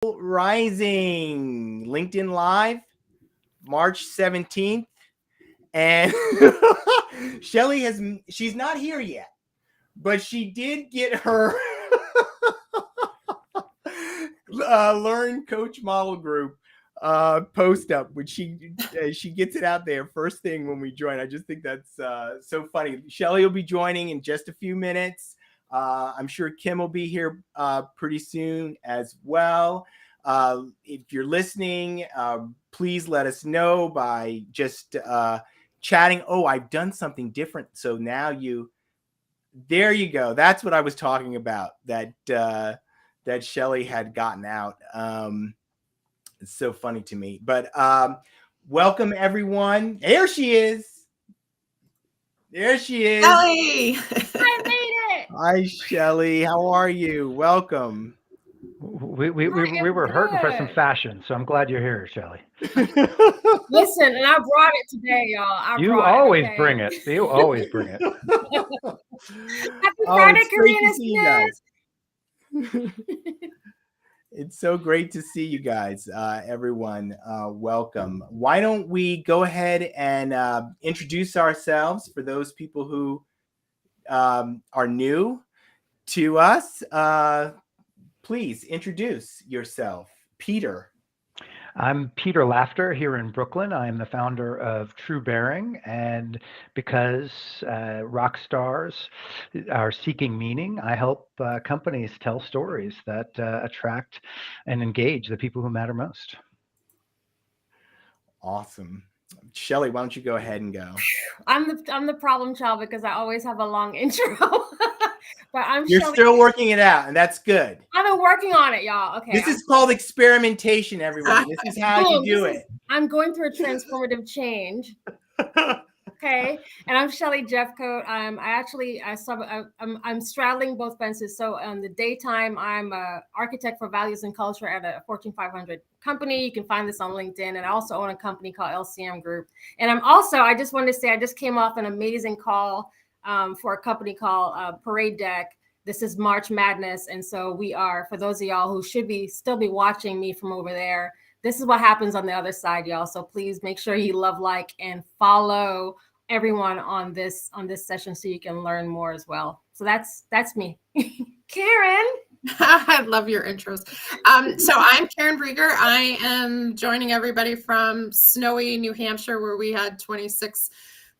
Rising LinkedIn Live, March 17th. And Shelley she's not here yet, but she did get her Learn Coach Model Group post up, which she gets it out there first thing when we join. I just think that's so funny. Shelley will be joining in just a few minutes. I'm sure Kim will be here pretty soon as well. If you're listening, please let us know by just chatting. Oh, I've done something different. So now there you go. That's what I was talking about, that Shelley had gotten out. It's so funny to me. But welcome, everyone. There she is. There she is. Shelley! I made it. Hi, Shelley. How are you? Welcome. We were hurting for some fashion, so I'm glad you're here, Shelley. Listen, and I brought it today, y'all. You always bring it. You always bring it. Happy Friday, Karina. It's so great to see you guys, everyone. Welcome. Why don't we go ahead and introduce ourselves for those people who are new to us. Please introduce yourself. Peter. I'm Peter Laughter here in Brooklyn. I am the founder of True Bearing, and because rock stars are seeking meaning, I help companies tell stories that attract and engage the people who matter most. Awesome. Shelley, why don't you go ahead and go? I'm the problem child because I always have a long intro. But You're Shelley. Still working it out, and that's good. I've been working on it, y'all. Okay. This is called experimentation, everyone. This is how you do it. I'm going through a transformative change. Okay, and I'm Shelley Jeffcoat. I'm straddling both fences. So in the daytime, I'm an architect for values and culture at a Fortune 500 company. You can find this on LinkedIn. And I also own a company called LCM Group. And I just wanted to say, I just came off an amazing call for a company called Parade Deck. This is March Madness. And so we are, for those of y'all who should still be watching me from over there, this is what happens on the other side, y'all. So please make sure you love, like, and follow everyone on this session so you can learn more as well. So that's me. Karen. I love your intros. So I'm Karen Brieger. I am joining everybody from snowy New Hampshire, where we had 26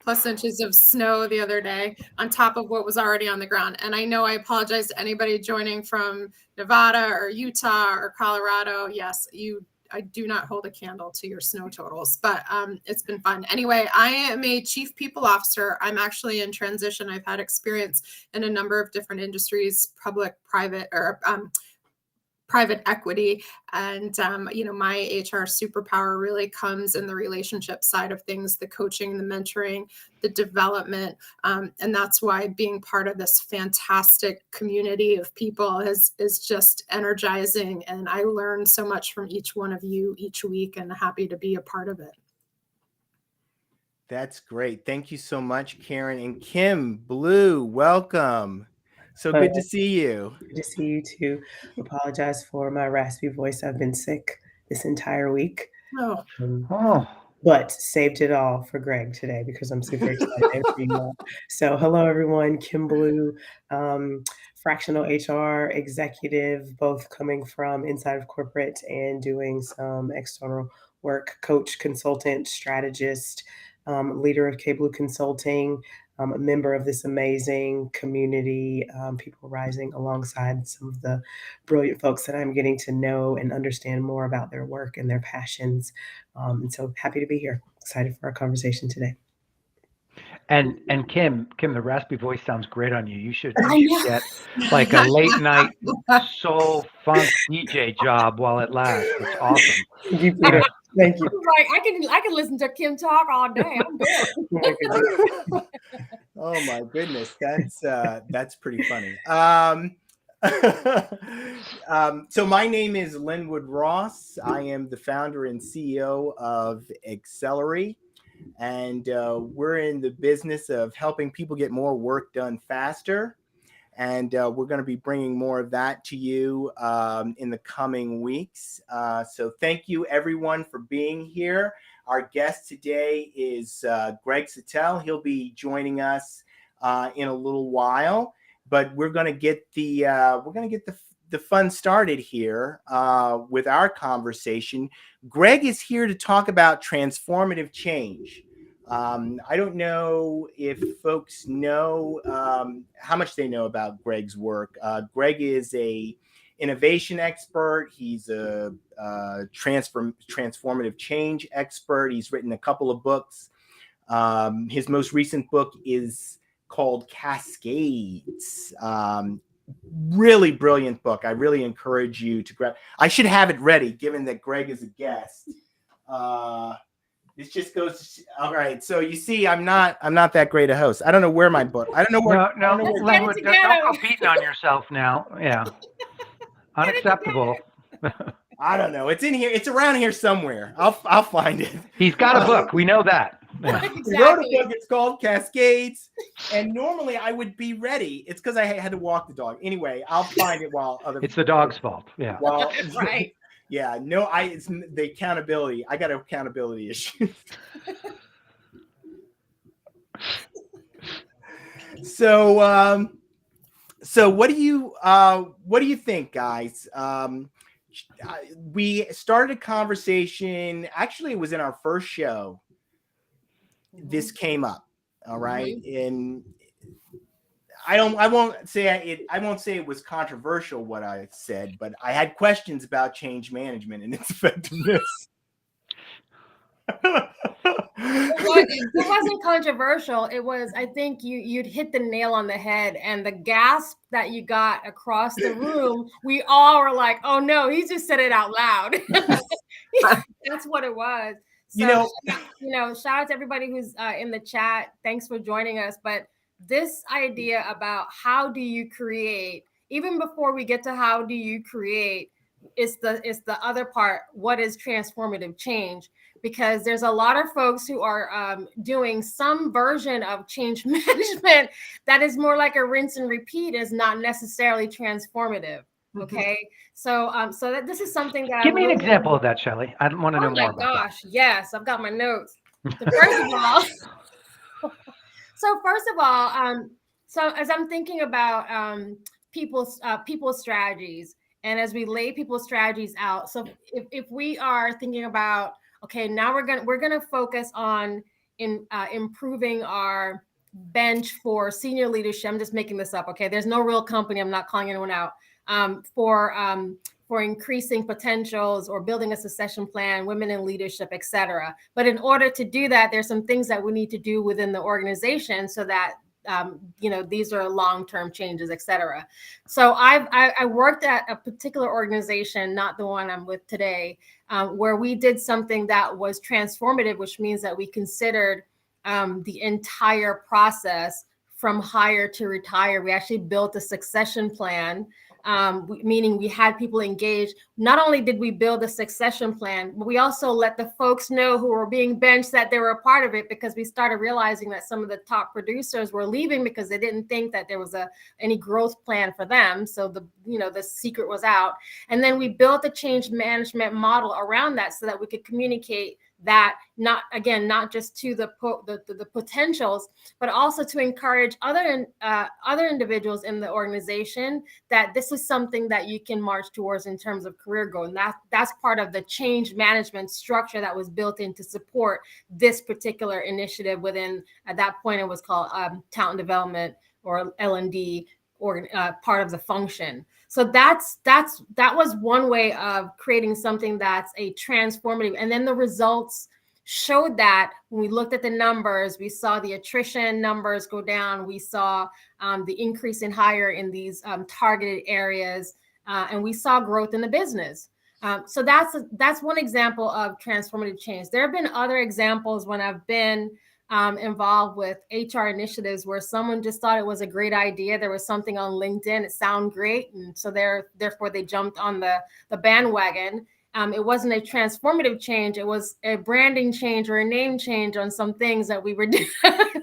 plus inches of snow the other day on top of what was already on the ground. And I know I apologize to anybody joining from Nevada or Utah or Colorado. Yes, I do not hold a candle to your snow totals, but it's been fun. Anyway, I am a chief people officer. I'm actually in transition. I've had experience in a number of different industries, public, private, or private equity. And, my HR superpower really comes in the relationship side of things, the coaching, the mentoring, the development. And that's why being part of this fantastic community of people is just energizing. And I learn so much from each one of you each week, and happy to be a part of it. That's great. Thank you so much, Karen. And Kim Blue, welcome. So good to see you. Good to see you too. Apologize for my raspy voice. I've been sick this entire week. But saved it all for Greg today because I'm super excited for you all. So hello, everyone. Kim Blue, fractional HR executive, both coming from inside of corporate and doing some external work, coach, consultant, strategist, leader of K Blue Consulting, a member of this amazing community, People Rising, alongside some of the brilliant folks that I'm getting to know and understand more about their work and their passions. And so happy to be here. Excited for our conversation today. And Kim, the raspy voice sounds great on you. You should get like a late night soul funk DJ job while it lasts. It's awesome. Thank you, Peter. Thank you. Like I can listen to Kim talk all day. I'm good. Oh my goodness, that's pretty funny. So my name is Lenwood Ross. I am the founder and CEO of Accelerate, and we're in the business of helping people get more work done faster. And we're going to be bringing more of that to you in the coming weeks. So thank you, everyone, for being here. Our guest today is Greg Satell. He'll be joining us in a little while, but we're going to get the fun started here with our conversation. Greg is here to talk about transformative change. I don't know if folks know how much they know about Greg's work. Greg is a innovation expert. He's a transformative change expert. He's written a couple of books. His most recent book is called Cascades. Really brilliant book. I really encourage you to grab. I should have it ready, given that Greg is a guest. This just goes to, all right. So you see, I'm not that great a host. I don't know where my book. I don't know where. No, Lenwood, don't go beating on yourself now. Yeah, unacceptable. I don't know. It's in here. It's around here somewhere. I'll find it. He's got a book. We know that. Yeah. He wrote a book. It's called Cascades. And normally I would be ready. It's because I had to walk the dog. Anyway, I'll find it while other. It's the dog's fault. Yeah. Well, Right. Yeah. No, it's the accountability. I got accountability issues. So what do you think, guys? We started a conversation. Actually, it was in our first show. This came up. All right. And I won't say it was controversial what I said, but I had questions about change management and its effectiveness. It wasn't controversial. It was, I think you'd hit the nail on the head, and the gasp that you got across the room, we all were like, oh no, he just said it out loud. That's what it was. So, shout out to everybody who's in the chat. Thanks for joining us. But this idea about how do you create, even before we get to how do you create, is the other part. What is transformative change? Because there's a lot of folks who are doing some version of change management that is more like a rinse and repeat, is not necessarily transformative. Okay, so that this is something that give me an example of that, Shelley. I want to know more about that. Oh my gosh, yes, I've got my notes. So first of all, so as I'm thinking about people's strategies, and as we lay people's strategies out, so if we are thinking about, okay, now we're gonna focus on improving our bench for senior leadership. I'm just making this up. Okay, there's no real company. I'm not calling anyone out. For increasing potentials or building a succession plan, women in leadership, et cetera. But in order to do that, there's some things that we need to do within the organization so that these are long-term changes, et cetera. So I worked at a particular organization, not the one I'm with today, where we did something that was transformative, which means that we considered the entire process from hire to retire. We actually built a succession plan, meaning we had people engaged. Not only did we build a succession plan, but we also let the folks know who were being benched that they were a part of it, because we started realizing that some of the top producers were leaving because they didn't think that there was any growth plan for them. So the secret was out. And then we built a change management model around that so that we could communicate that not just to the potentials, but also to encourage other individuals in the organization that this is something that you can march towards in terms of career growth. And that's part of the change management structure that was built in to support this particular initiative within, at that point, it was called talent development, or L&D, or part of the function. So that was one way of creating something that's a transformative. And then the results showed that when we looked at the numbers, we saw the attrition numbers go down. We saw the increase in hire in these targeted areas, and we saw growth in the business. So that's one example of transformative change. There have been other examples when I've been involved with HR initiatives where someone just thought it was a great idea. There was something on LinkedIn, it sounded great, and so therefore they jumped on the bandwagon. It wasn't a transformative change. It was a branding change or a name change on some things that we were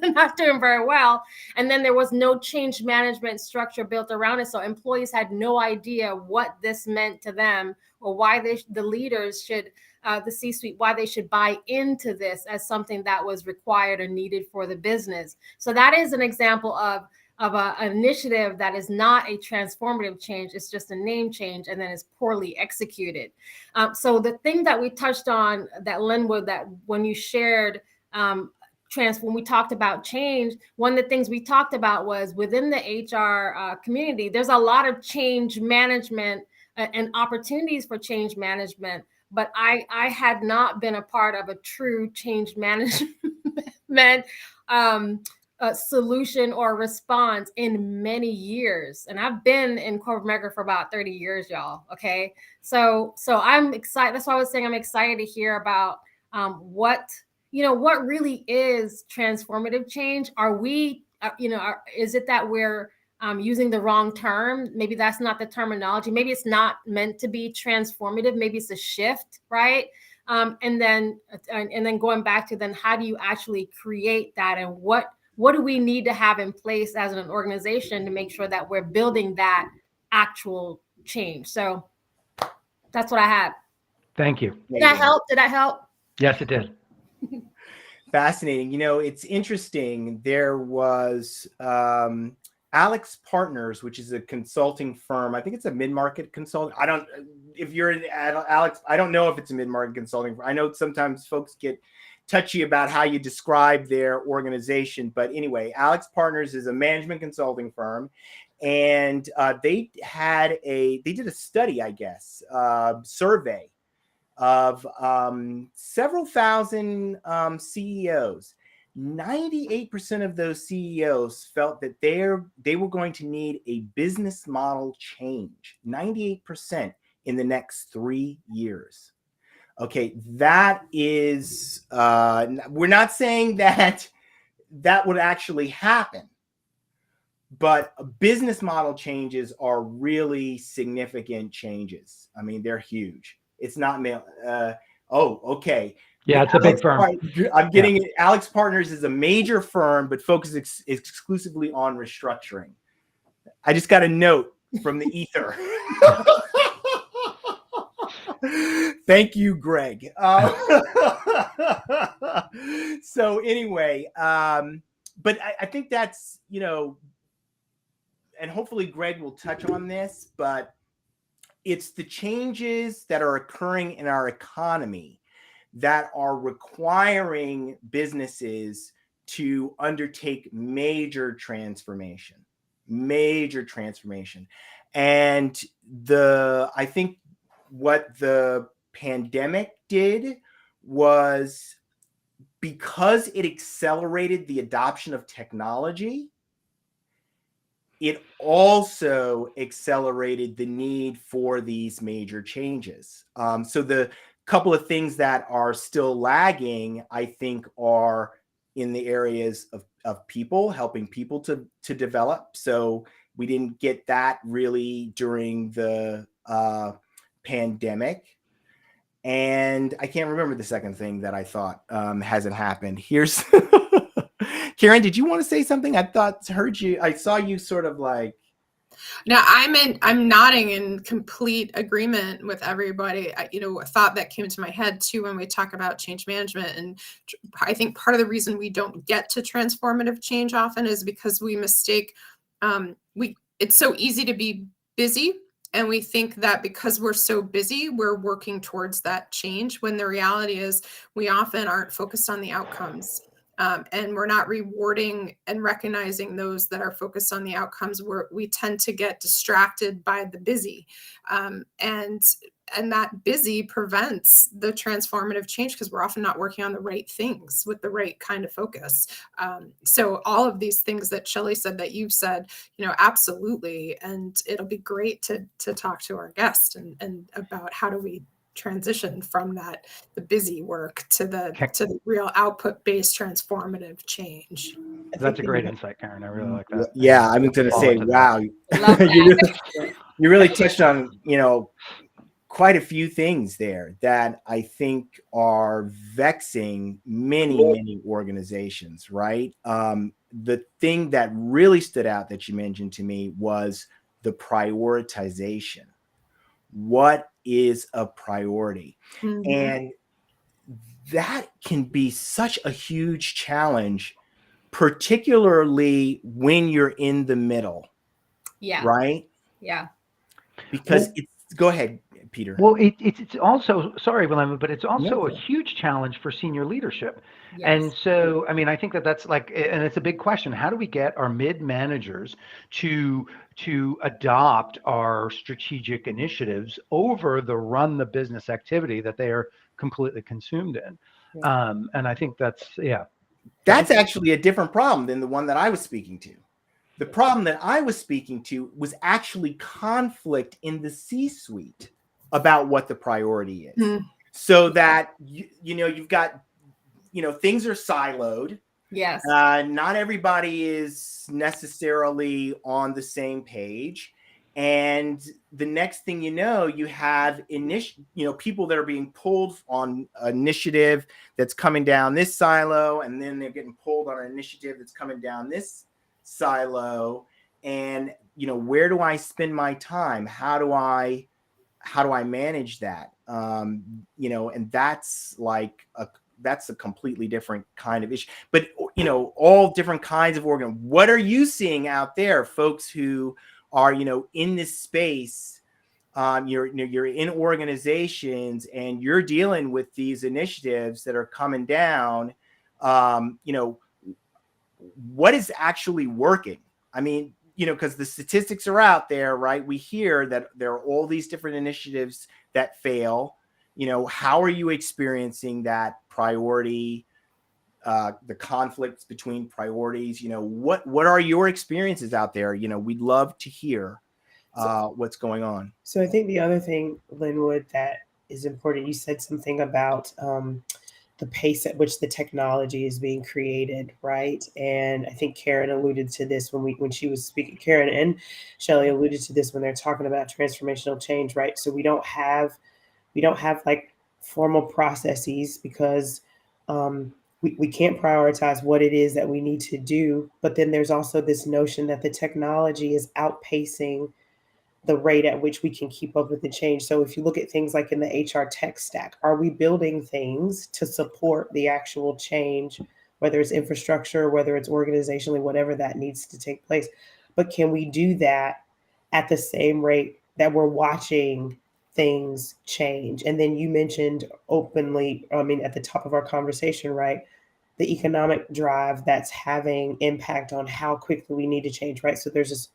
not doing very well. And then there was no change management structure built around it. So employees had no idea what this meant to them or why the leaders should, the C-suite, why they should buy into this as something that was required or needed for the business. So that is an example of an initiative that is not a transformative change. It's just a name change and then it's poorly executed. So the thing that we touched on, that Lenwood, that when you shared when we talked about change, one of the things we talked about was within the HR community, there's a lot of change management and opportunities for change management. But I had not been a part of a true change management a solution or response in many years. And I've been in corporate America for about 30 years, y'all. Okay. So I'm excited. That's why I was saying I'm excited to hear about what really is transformative change. Are we, is it that we're using the wrong term? Maybe that's not the terminology. Maybe it's not meant to be transformative. Maybe it's a shift, right? And then going back to then how do you actually create that, and what do we need to have in place as an organization to make sure that we're building that actual change? So that's what I had. Thank you. Did that help? Yes, it did. Fascinating. It's interesting. There was Alex Partners, which is a consulting firm. I think it's a mid-market consulting. If you're in Alex, I don't know if it's a mid-market consulting firm. I know sometimes folks get touchy about how you describe their organization. But anyway, Alex Partners is a management consulting firm. And they did a study, I guess, survey of several thousand CEOs. 98% of those CEOs felt that they were going to need a business model change. 98% in the next 3 years. Okay, that is, we're not saying that would actually happen, but business model changes are really significant changes. I mean, they're huge. It's not, okay. Yeah, it's a big firm. I'm getting it. Alex Partners is a major firm, but focuses exclusively on restructuring. I just got a note from the ether. Thank you, Greg. So anyway, but I think that's, and hopefully Greg will touch on this, but it's the changes that are occurring in our economy that are requiring businesses to undertake major transformation. And I think what the pandemic did was, because it accelerated the adoption of technology, it also accelerated the need for these major changes. So the couple of things that are still lagging, I think, are in the areas of people, helping people to develop. So we didn't get that really during the pandemic. And I can't remember the second thing that I thought hasn't happened. Here's Karen, did you want to say something? I saw you sort of like. No, I'm nodding in complete agreement with everybody. A thought that came to my head too when we talk about change management, and I think part of the reason we don't get to transformative change often is because we mistake. It's so easy to be busy, and we think that because we're so busy, we're working towards that change, when the reality is we often aren't focused on the outcomes. And we're not rewarding and recognizing those that are focused on the outcomes. We tend to get distracted by the busy, and that busy prevents the transformative change, because we're often not working on the right things with the right kind of focus. So all of these things that Shelley said, that you've said, absolutely. And it'll be great to talk to our guest and about how do we transition from the busy work to the real output-based transformative change. That's a great insight, Karen. I really like that. Yeah, I'm going to say, wow, you really touched on, quite a few things there that I think are vexing many organizations, right? The thing that really stood out that you mentioned to me was the prioritization. What is a priority? Mhm. And that can be such a huge challenge, particularly when you're in the middle, Yeah. right? Yeah. Because go ahead, Peter. Well, it's also, sorry, William, but it's also a No. huge challenge for senior leadership. Yes. And so, I mean, I think that's like, and it's a big question. How do we get our mid managers to adopt our strategic initiatives over the run the business activity that they are completely consumed in? And I think that's That's actually a different problem than the one that I was speaking to. The problem that I was speaking to was actually conflict in the C-suite about what the priority is. Mm. So that, you've got, things are siloed. Yes. Not everybody is necessarily on the same page. And the next thing you know, you have people that are being pulled on initiative that's coming down this silo, and then they're getting pulled on an initiative that's coming down this silo. And where do I spend my time? How do I manage that? And that's a completely different kind of issue. But all different kinds of what are you seeing out there, folks who are in this space? You're in organizations and you're dealing with these initiatives that are coming down. What is actually working? I mean, because the statistics are out there, right? We hear that there are all these different initiatives that fail. How are you experiencing that priority, the conflicts between priorities? What are your experiences out there? We'd love to hear what's going on. So I think the other thing, Lenwood, that is important, you said something about the pace at which the technology is being created, right? And I think Karen alluded to this when she was speaking. Karen and Shelley alluded to this when they're talking about transformational change, right? So we don't have like formal processes because we can't prioritize what it is that we need to do. But then there's also this notion that the technology is outpacing the rate at which we can keep up with the change. So if you look at things like in the HR tech stack, are we building things to support the actual change, whether it's infrastructure, whether it's organizationally, whatever that needs to take place? But can we do that at the same rate that we're watching things change? And then you mentioned openly, at the top of our conversation, right? The economic drive that's having impact on how quickly we need to change, right? So there's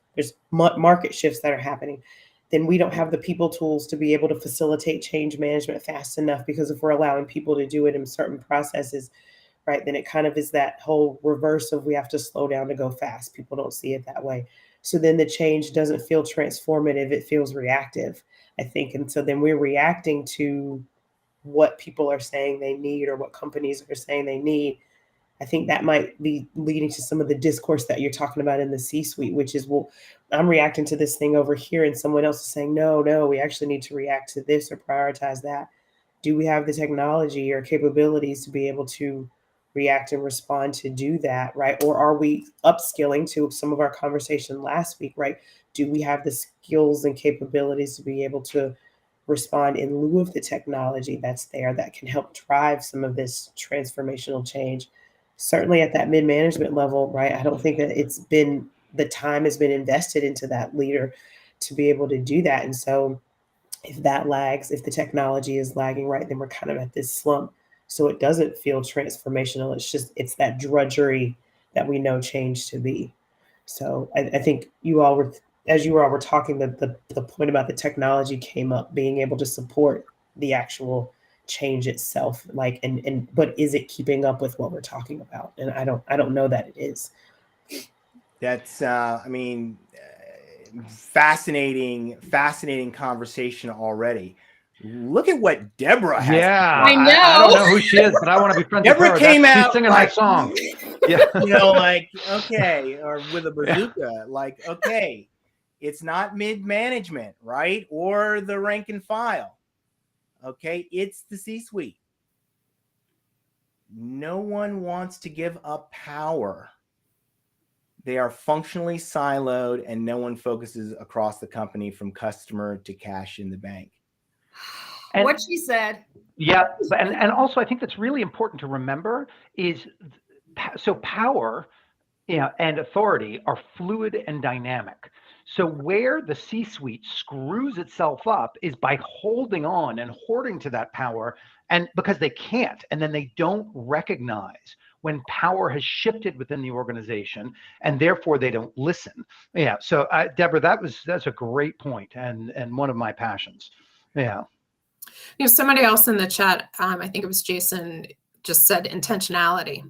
market shifts that are happening. Then we don't have the people tools to be able to facilitate change management fast enough, because if we're allowing people to do it in certain processes, right, then it kind of is that whole reverse of we have to slow down to go fast. People don't see it that way. So then the change doesn't feel transformative, it feels reactive, I think. And so then we're reacting to what people are saying they need or what companies are saying they need. I think that might be leading to some of the discourse that you're talking about in the C-suite, which is, well, I'm reacting to this thing over here and someone else is saying, no, we actually need to react to this or prioritize that. Do we have the technology or capabilities to be able to react and respond to do that, right? Or are we upskilling, to some of our conversation last week, right? Do we have the skills and capabilities to be able to respond in lieu of the technology that's there that can help drive some of this transformational change? Certainly at that mid-management level, right? I don't think that the time has been invested into that leader to be able to do that. And so if that lags, if the technology is lagging, right, then we're kind of at this slump. So it doesn't feel transformational. It's that drudgery that we know change to be. So I think as you all were talking, the point about the technology came up, being able to support the actual change itself, but is it keeping up with what we're talking about? And I don't know that it is. That's fascinating conversation already. Look at what Deborah has. Yeah, I know. I don't know who she is, but I want to be friends Deborah with her. came out She's singing like, my song. Yeah, okay, or with a bazooka, okay, it's not mid-management, right, or the rank and file. Okay, it's the C-suite. No one wants to give up power. They are functionally siloed, and no one focuses across the company from customer to cash in the bank. And- What she said. Yeah, and also I think that's really important to remember is so power, and authority are fluid and dynamic. So where the C-suite screws itself up is by holding on and hoarding to that power, and because they can't, and then they don't recognize when power has shifted within the organization, and therefore they don't listen. Yeah. So Deborah, that's a great point, and one of my passions. Yeah. Somebody else in the chat, I think it was Jason, just said intentionality,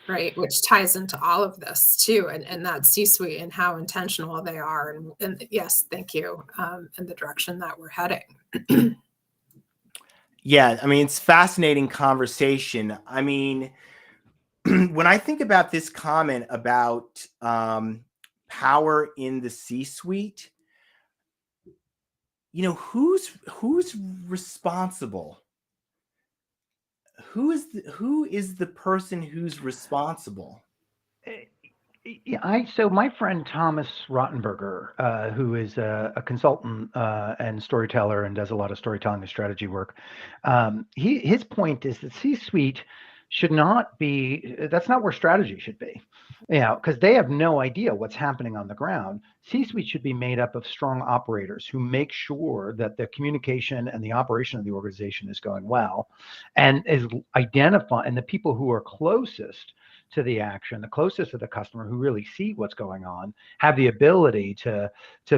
right? Which ties into all of this too, and that C-suite and how intentional they are. And yes, thank you, in the direction that we're heading. Yeah, I mean, it's fascinating conversation. I mean, when I think about this comment about power in the C-suite, who's responsible? Who is the person who's responsible? Yeah, so my friend Thomas Rottenberger, who is a consultant and storyteller and does a lot of storytelling and strategy work, his point is that C-suite should not be, that's not where strategy should be. Because they have no idea what's happening on the ground. C-suite should be made up of strong operators who make sure that the communication and the operation of the organization is going well, and is identifying, and the people who are closest to the action, the closest to the customer, who really see what's going on, have the ability to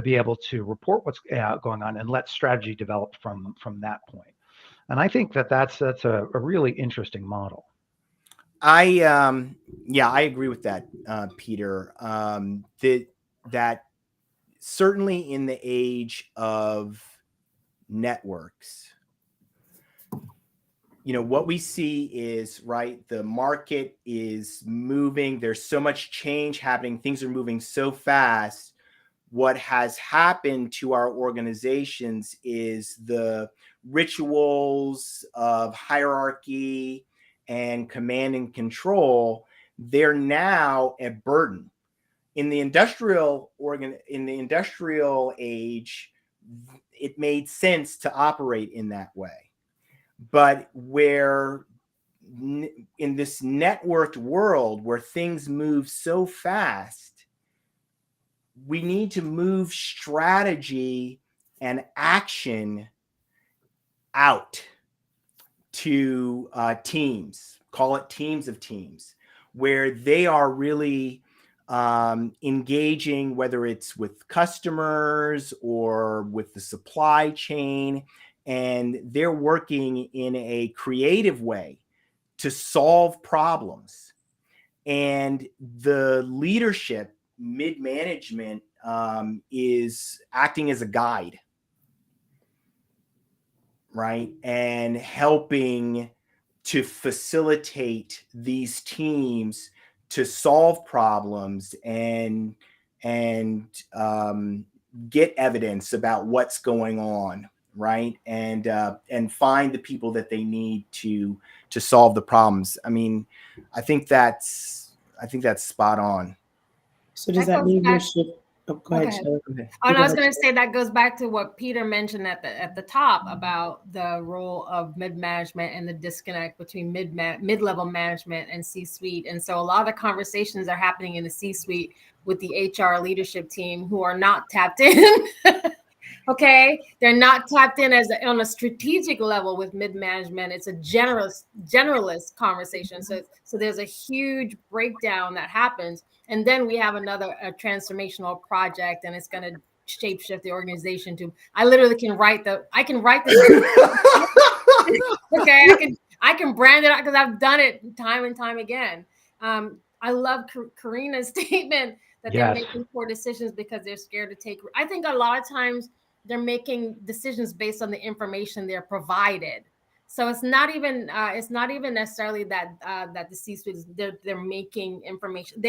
be able to report what's going on and let strategy develop from that point. And I think that's a really interesting model. I agree with that, Peter. That certainly in the age of networks, what we see is, right, the market is moving. There's so much change happening. Things are moving so fast. What has happened to our organizations is the rituals of hierarchy and command and control, they're now a burden. In the industrial age, it made sense to operate in that way. But where in this networked world where things move so fast, we need to move strategy and action out to teams, call it teams of teams, where they are really engaging, whether it's with customers or with the supply chain, and they're working in a creative way to solve problems. And the leadership, mid-management, is acting as a guide, right? And helping to facilitate these teams to solve problems and get evidence about what's going on, right? And find the people that they need to solve the problems. I mean, I think that's spot on. So does that mean leadership? Oh, go ahead, Shelley. And I was going to say that goes back to what Peter mentioned at the top about the role of mid-management and the disconnect between mid-level management and C-suite. And so a lot of the conversations are happening in the C-suite with the HR leadership team who are not tapped in. Okay, they're not tapped in on a strategic level with mid-management. It's a generalist conversation. So there's a huge breakdown that happens. And then we have a transformational project, and it's going to shapeshift the organization to. I literally can write this. Okay, I can brand it out because I've done it time and time again. I love Karina's statement that they're making poor decisions because they're scared to take. I think a lot of times they're making decisions based on the information they're provided. So it's not even necessarily that the C-suite they're making information.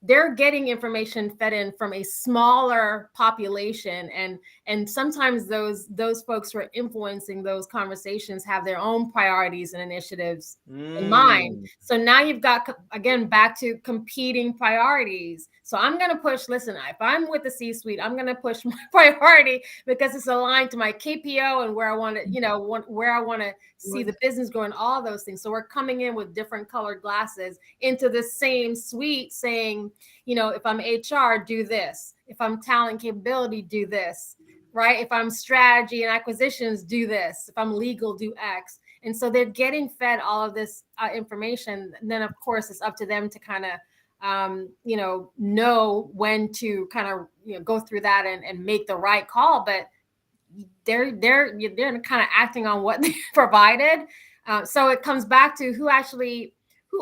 they're getting information fed in from a smaller population, and sometimes those folks who are influencing those conversations have their own priorities and initiatives in mind. So now you've got, again, back to competing priorities. So I'm going to push, listen, if I'm with the C-suite, I'm going to push my priority because it's aligned to my KPO and where I want to, where I want to see the business going, all those things. So we're coming in with different colored glasses into the same suite saying, if I'm HR, do this. If I'm talent capability, do this, right? If I'm strategy and acquisitions, do this. If I'm legal, do X. And so they're getting fed all of this information. And then, of course, it's up to them to kind of, know when to kind of, go through that and make the right call. But they're kind of acting on what they provided. So it comes back to who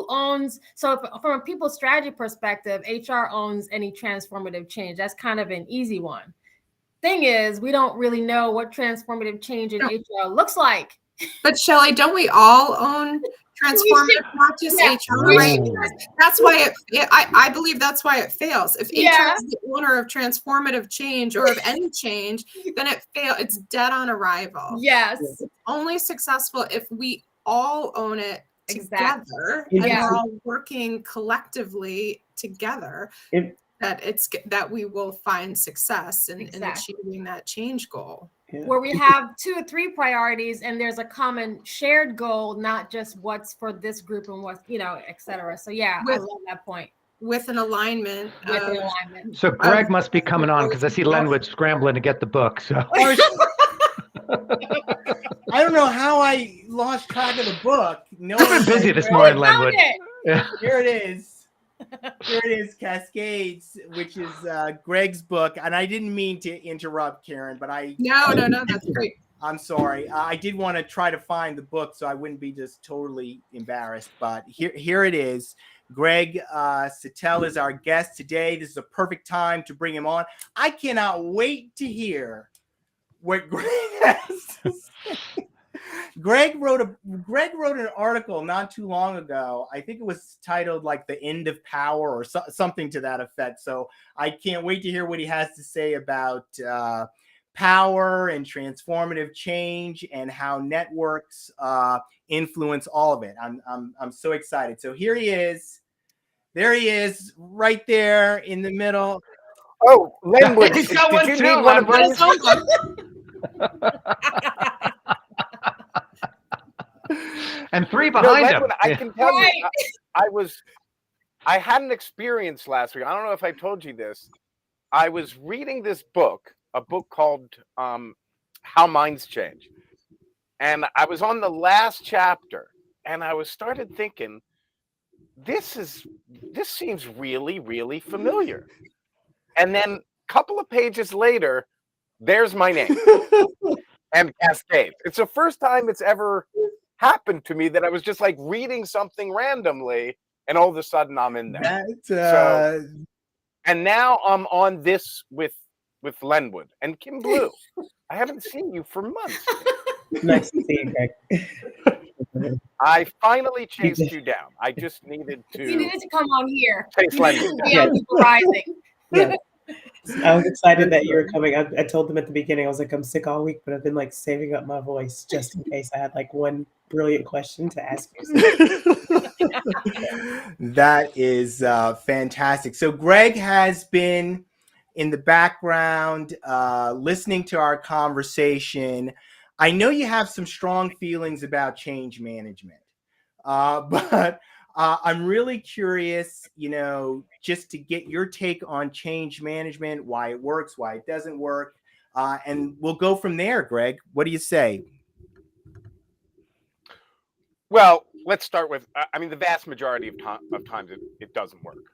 owns. So from a people strategy perspective, HR owns any transformative change. That's kind of an easy one. Thing is, we don't really know what transformative change in HR looks like. But Shelley, don't we all own transformative, not just HR, right? That's why I believe that's why it fails. If HR is the owner of transformative change or of any change, then it's dead on arrival. Yes. It's only successful if we all own it together and we're all working collectively together. That we will find success in achieving that change goal. Where we have 2 or 3 priorities and there's a common shared goal, not just what's for this group and what's, et cetera. So I love that point. With an alignment. So Greg must be coming on because I see Lenwood scrambling to get the book. So I don't know how I lost track of the book. No, I've been busy this morning, Lenwood. Here it is. Here it is, Cascades, which is Greg's book. And I didn't mean to interrupt, Karen, but No, that's great. I'm sorry. I did want to try to find the book so I wouldn't be just totally embarrassed. But here it is. Greg Satell is our guest today. This is a perfect time to bring him on. I cannot wait to hear what Greg has to say. Greg wrote an article not too long ago. I think it was titled like The End of Power or something to that effect. So I can't wait to hear what he has to say about power and transformative change and how networks influence all of it. I'm so excited. So here he is. There he is, right there in the middle. Oh, Lenwood, He's got one did too, you need one of Lenwood. those? And 3 behind him. Lenwood, I can tell you, I had an experience last week. I don't know if I told you this. I was reading this book, a book called How Minds Change. And I was on the last chapter and I started thinking, this seems really, really familiar. And then a couple of pages later, there's my name and Cascades. It's the first time it's ever happened to me that I was just like reading something randomly and all of a sudden I'm in there. And now I'm on this with Lenwood and Kim Blue. I haven't seen you for months. Nice to see you, Greg. I finally chased you down. I just needed to. You needed to come on here. Chase Lenwood. Rising. Yeah. I was excited that you were coming. I told them at the beginning, I was like, I'm sick all week, but I've been like saving up my voice just in case I had like one brilliant question to ask you. That is fantastic. So Greg has been in the background listening to our conversation. I know you have some strong feelings about change management, but I'm really curious, just to get your take on change management, why it works, why it doesn't work. And we'll go from there, Greg. What do you say? Well, let's start with, the vast majority of times it doesn't work.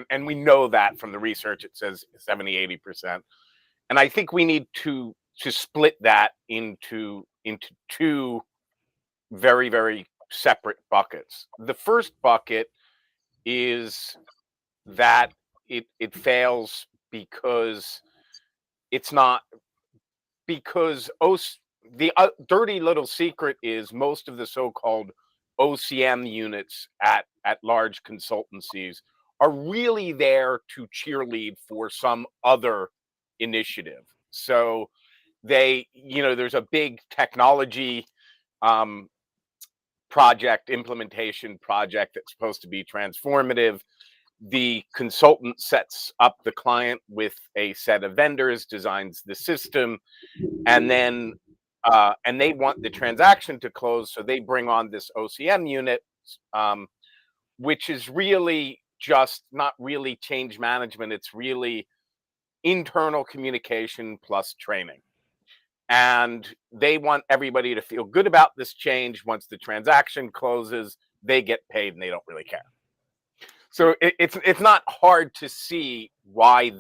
And we know that from the research. It says 70, 80%. And I think we need to split that into 2 very, very separate buckets. The first bucket is that it fails because the dirty little secret is most of the so-called OCM units at large consultancies are really there to cheerlead for some other initiative. So they, there's a big technology implementation project that's supposed to be transformative. The consultant sets up the client with a set of vendors, designs the system, and then and they want the transaction to close, so they bring on this OCM unit, which is really just not really change management. It's really internal communication plus training. And they want everybody to feel good about this change. Once the transaction closes, they get paid and they don't really care. So it's not hard to see why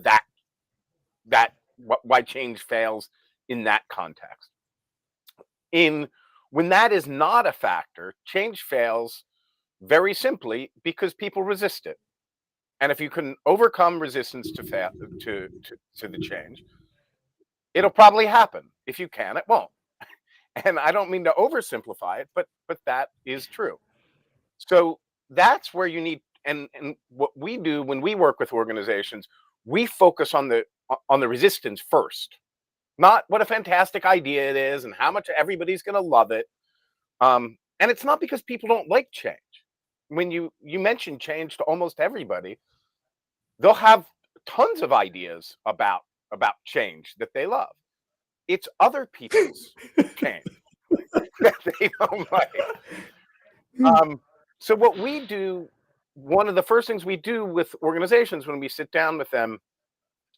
why change fails in that context. When that is not a factor, change fails very simply because people resist it. And if you can overcome resistance to the change, it'll probably happen. If you can, it won't. And I don't mean to oversimplify it, but that is true. So that's where you need, and what we do when we work with organizations, we focus on the resistance first, not what a fantastic idea it is and how much everybody's going to love it. And it's not because people don't like change. When you mention change to almost everybody, they'll have tons of ideas about change that they love. It's other people's change that they don't like. So what we do, one of the first things we do with organizations when we sit down with them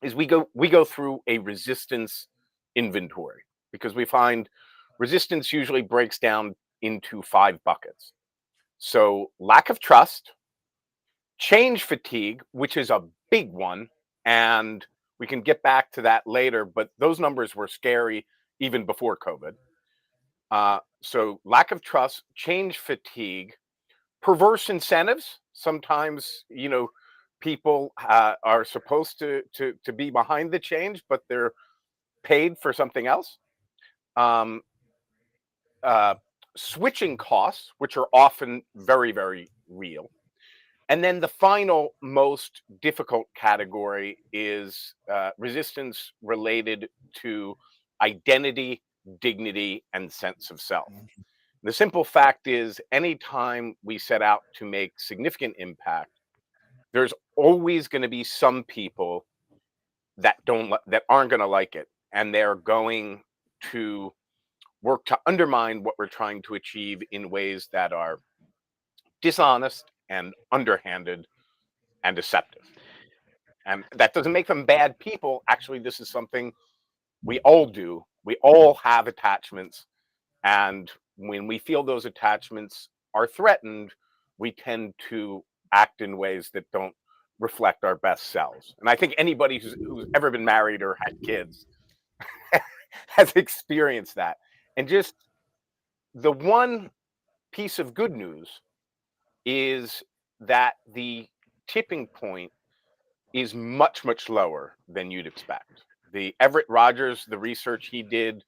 is we go through a resistance inventory, because we find resistance usually breaks down into 5 buckets. So lack of trust, change fatigue, which is a big one, and we can get back to that later, but those numbers were scary even before COVID. So lack of trust, change fatigue, perverse incentives. Sometimes, people are supposed to be behind the change, but they're paid for something else. Switching costs, which are often very, very real. And then the final most difficult category is resistance related to identity, dignity, and sense of self. The simple fact is, anytime we set out to make significant impact, there's always going to be some people that aren't going to like it, and they're going to work to undermine what we're trying to achieve in ways that are dishonest and underhanded and deceptive. And that doesn't make them bad people. Actually, this is something we all do. We all have attachments. And when we feel those attachments are threatened, we tend to act in ways that don't reflect our best selves. And I think anybody who's ever been married or had kids has experienced that. And just the one piece of good news is that the tipping point is much, much lower than you'd expect. The Everett Rogers, the research he did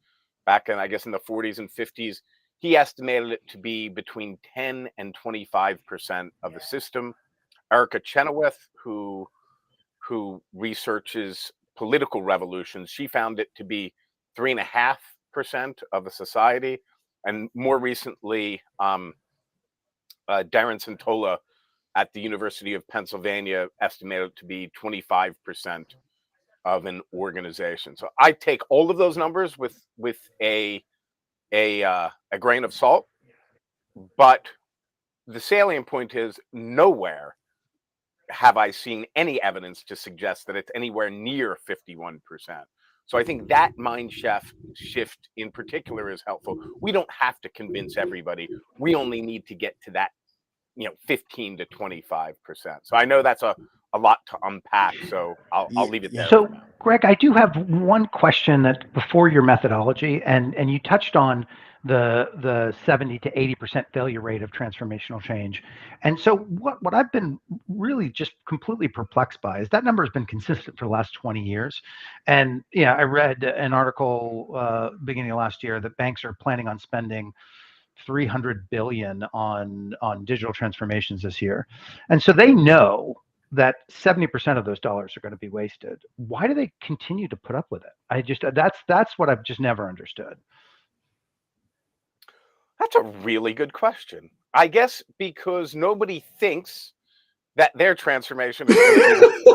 back in, I guess, in the 40s and 50s, he estimated it to be between 10 and 25% of the system. Erica Chenoweth, who researches political revolutions, she found it to be 3.5% of the society. And more recently, Darren Santola at the University of Pennsylvania estimated it to be 25% of an organization. So I take all of those numbers with a grain of salt, but the salient point is nowhere have I seen any evidence to suggest that it's anywhere near 51%. So I think that mind shift in particular is helpful. We don't have to convince everybody. We only need to get to that 15 to 25%. So I know that's a lot to unpack, so I'll leave it there. So, Greg, I do have one question that before your methodology, and you touched on the 70 to 80% failure rate of transformational change. And so what I've been really just completely perplexed by is that number has been consistent for the last 20 years. And yeah, I read an article beginning of last year that banks are planning on spending $300 billion on digital transformations this year. And so they know that 70% of those dollars are going to be wasted. Why do they continue to put up with it? That's what I've just never understood. That's a really good question. I guess because nobody thinks that their transformation is going to be.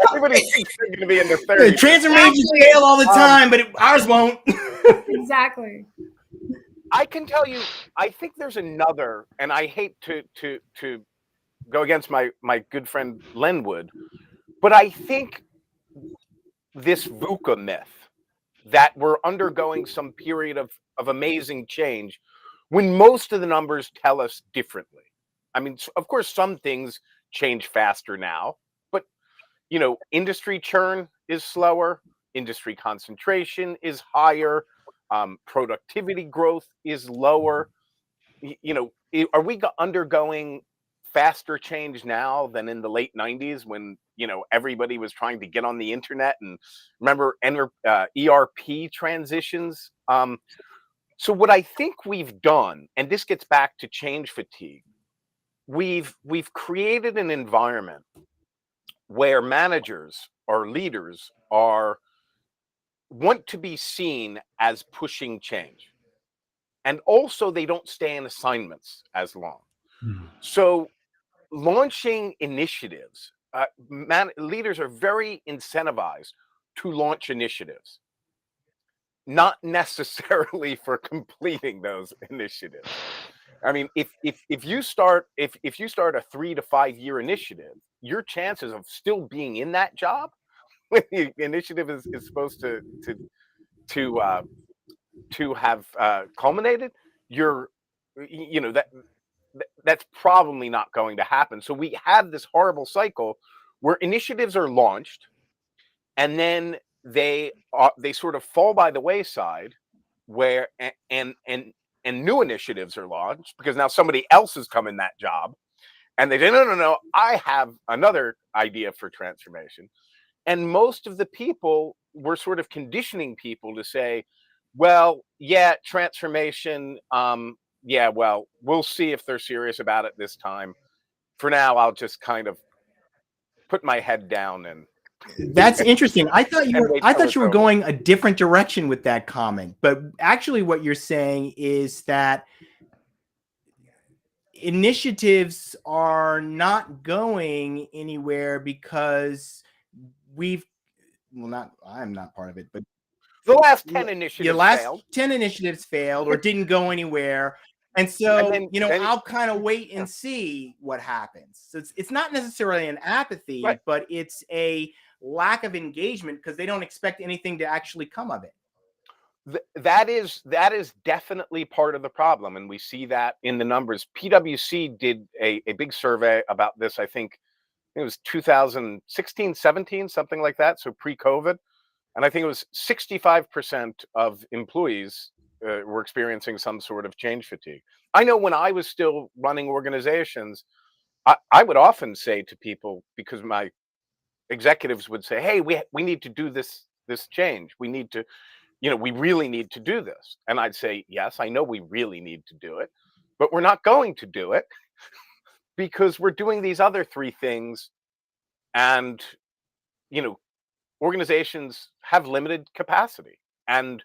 Everybody thinks they're going to be in their 30s. Transformations fail all the time, but ours won't. Exactly. I can tell you, I think there's another, and I hate to go against my good friend Lenwood, but I think this VUCA myth that we're undergoing some period of amazing change when most of the numbers tell us differently. I mean, of course, some things change faster now, but industry churn is slower, industry concentration is higher, productivity growth is lower. Are we undergoing faster change now than in the late 90s when everybody was trying to get on the internet and remember ERP transitions? So what I think we've done, and this gets back to change fatigue, we've created an environment where managers or leaders want to be seen as pushing change. And also they don't stay in assignments as long. So launching initiatives, leaders are very incentivized to launch initiatives, not necessarily for completing those initiatives. I mean, if you start a 3 to 5 year initiative, your chances of still being in that job when the initiative is supposed to have culminated, that's probably not going to happen. So we have this horrible cycle where initiatives are launched and then they sort of fall by the wayside, where and new initiatives are launched because now somebody else has come in that job and they say, no, I have another idea for transformation. And most of the people, we're sort of conditioning people to say, well, yeah, transformation, yeah, well, we'll see if they're serious about it this time. For now, I'll just kind of put my head down and That's interesting. I thought you were over. going a different direction with that comment, but actually what you're saying is that initiatives are not going anywhere because I'm not part of it, but the last 10 initiatives failed. 10 initiatives failed or didn't go anywhere. And so, I'll kind of wait and see what happens. So it's not necessarily an apathy, right, but it's a lack of engagement because they don't expect anything to actually come of it. That is definitely part of the problem. And we see that in the numbers. PwC did a big survey about this. I think it was 2016, 17, something like that. So pre-COVID. And I think it was 65% of employees were experiencing some sort of change fatigue. I know when I was still running organizations, I would often say to people, because my executives would say, hey, we need to do this change. We need to, we really need to do this. And I'd say, yes, I know we really need to do it, but we're not going to do it because we're doing these other 3 things. And, organizations have limited capacity. And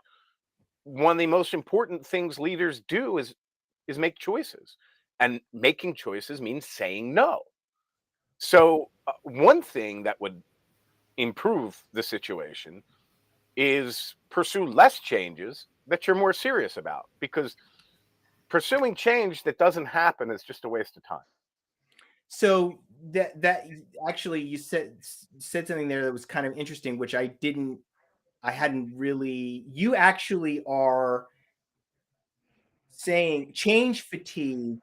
one of the most important things leaders do is make choices. And making choices means saying no. So one thing that would improve the situation is pursue less changes that you're more serious about, because pursuing change that doesn't happen is just a waste of time. So that actually, you said something there that was kind of interesting, which I hadn't really. You actually are saying change fatigue.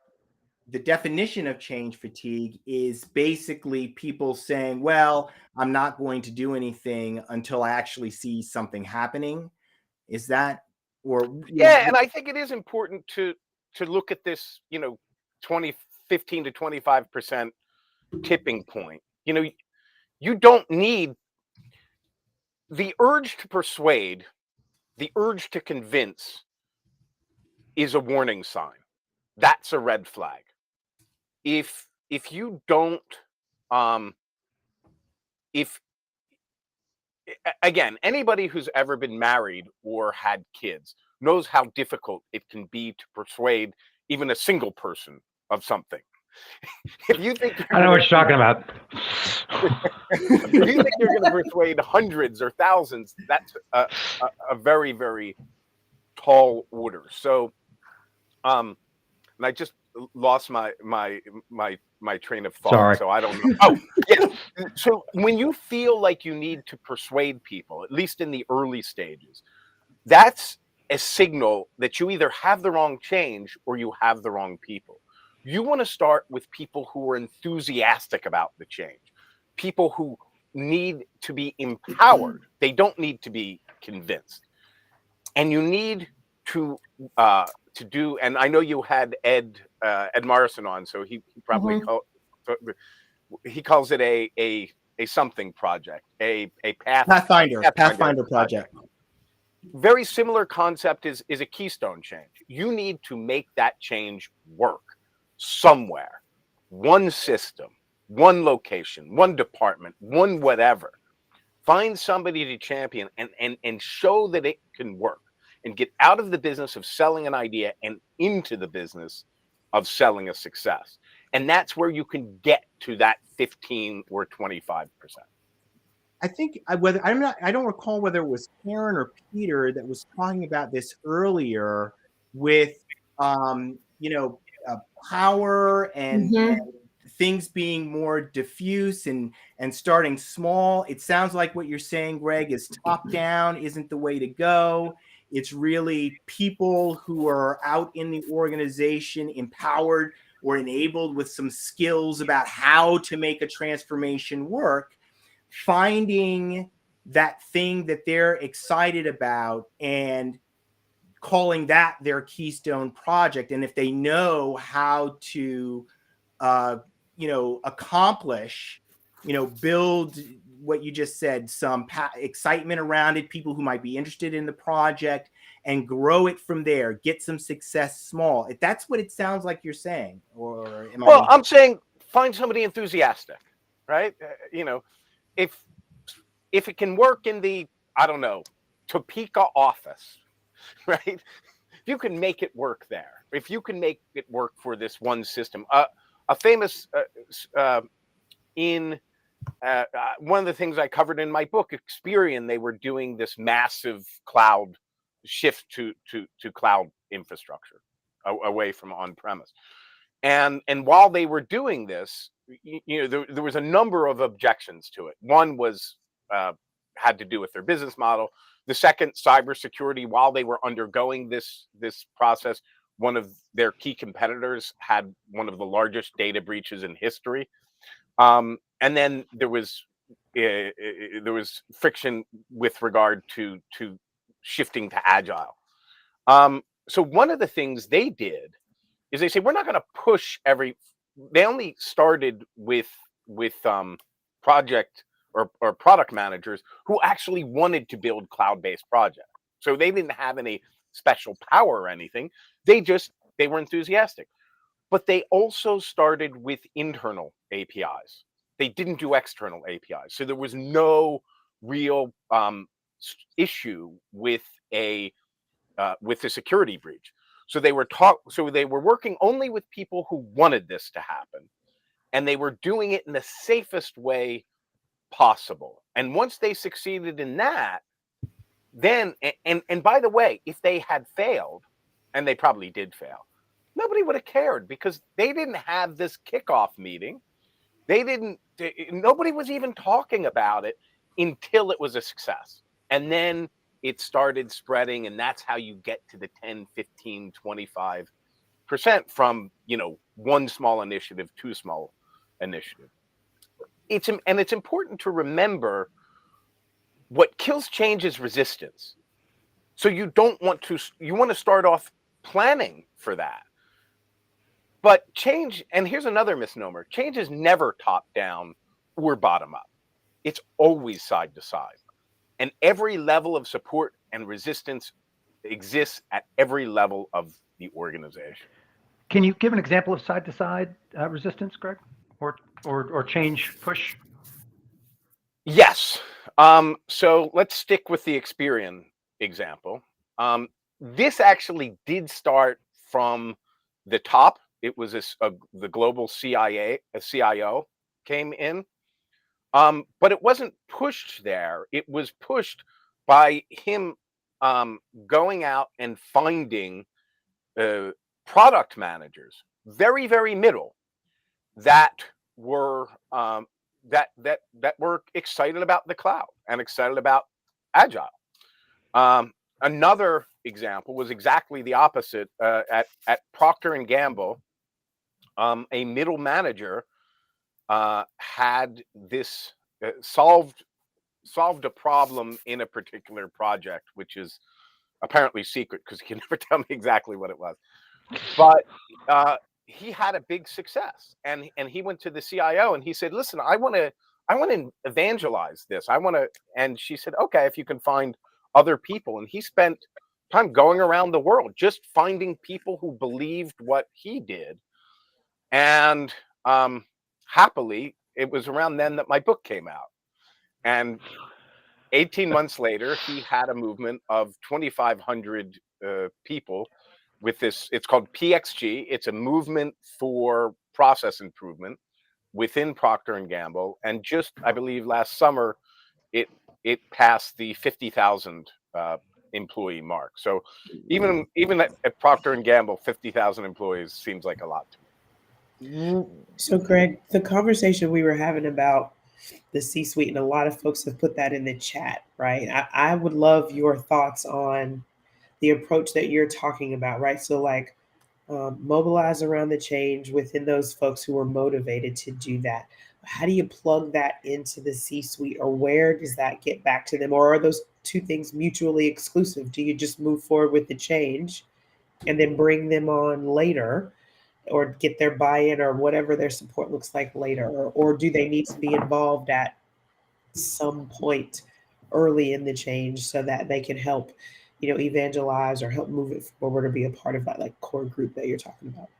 The definition of change fatigue is basically people saying, well, I'm not going to do anything until I actually see something happening. Is that, or yeah, and I think it is important to look at this, 15 to 25% tipping point. You don't need the urge to persuade, the urge to convince is a warning sign. That's a red flag. If you don't if again, anybody who's ever been married or had kids knows how difficult it can be to persuade even a single person of something. If you think I know what you're talking about. if you think you're going to persuade hundreds or thousands, that's a very, very tall order. So, and I just lost my train of thought. Sorry. So I don't know. Oh, yeah. So when you feel like you need to persuade people, at least in the early stages, that's a signal that you either have the wrong change or you have the wrong people. You want to start with people who are enthusiastic about the change, people who need to be empowered. They don't need to be convinced. And you need to do, and I know you had Ed Morrison on, so he probably he calls it a something project, a Pathfinder project. Very similar concept is a keystone change. You need to make that change work somewhere, one system, one location, one department, one whatever. Find somebody to champion and show that it can work, and get out of the business of selling an idea and into the business of selling a success. And that's where you can get to that 15 or 25%. I think I don't recall whether it was Karen or Peter that was talking about this earlier with, power and things being more diffuse and starting small. It sounds like what you're saying, Greg, is top down isn't the way to go. It's really people who are out in the organization empowered or enabled with some skills about how to make a transformation work, finding that thing that they're excited about and calling that their keystone project. And if they know how to, accomplish, build what you just said, some excitement around it, people who might be interested in the project, and grow it from there, get some success small. If that's what it sounds like you're saying, or am Well, I'm saying find somebody enthusiastic, right? If it can work in the, I don't know, Topeka office, right? If you can make it work there, if you can make it work for this one system, a famous one of the things I covered in my book, Experian, they were doing this massive cloud shift to cloud infrastructure away from on-premise. And while they were doing this, there was a number of objections to it. One was had to do with their business model. The second, cybersecurity. While they were undergoing this process, one of their key competitors had one of the largest data breaches in history. And then there was friction with regard to shifting to agile. So one of the things they did is they say, we're not going to push they only started with project or product managers who actually wanted to build cloud-based projects. So they didn't have any special power or anything. They were enthusiastic. But they also started with internal APIs. They didn't do external APIs. So there was no real issue with a security breach. So they were working only with people who wanted this to happen, and they were doing it in the safest way possible. And once they succeeded in that, then and by the way, if they had failed, and they probably did fail, nobody would have cared, because they didn't have this kickoff meeting. Nobody was even talking about it until it was a success. And then it started spreading, and that's how you get to the 10, 15, 25% from, one small initiative, two small initiative. It's important to remember what kills change is resistance. So you want to start off planning for that. But change, and here's another misnomer, change is never top down or bottom up. It's always side to side. And every level of support and resistance exists at every level of the organization. Can you give an example of side to side resistance, Greg, or change push? Yes. So let's stick with the Experian example. This actually did start from the top. It was the global CIO came in, but it wasn't pushed there. It was pushed by him going out and finding product managers, very, very middle, that were that were excited about the cloud and excited about agile. Another example was exactly the opposite. At Procter and Gamble, a middle manager had this solved a problem in a particular project, which is apparently secret because he can never tell me exactly what it was. But he had a big success, and he went to the CIO and he said, "Listen, I want to evangelize this. I want to." And she said, "Okay, if you can find other people." And he spent time going around the world just finding people who believed what he did. And happily, it was around then that my book came out. And 18 months later, he had a movement of 2,500 people with this. It's called PXG. It's a movement for process improvement within Procter and Gamble. And just, I believe, last summer, it passed the 50,000 employee mark. So even at Procter and Gamble, 50,000 employees seems like a lot to me. So, Greg, the conversation we were having about the C-suite, and a lot of folks have put that in the chat, right? I would love your thoughts on the approach that you're talking about, right? So, like, mobilize around the change within those folks who are motivated to do that. How do you plug that into the C-suite, or where does that get back to them? Or are those two things mutually exclusive? Do you just move forward with the change and then bring them on later, or get their buy-in, or whatever their support looks like later? Or do they need to be involved at some point early in the change so that they can help, evangelize or help move it forward, or be a part of that like core group that you're talking about?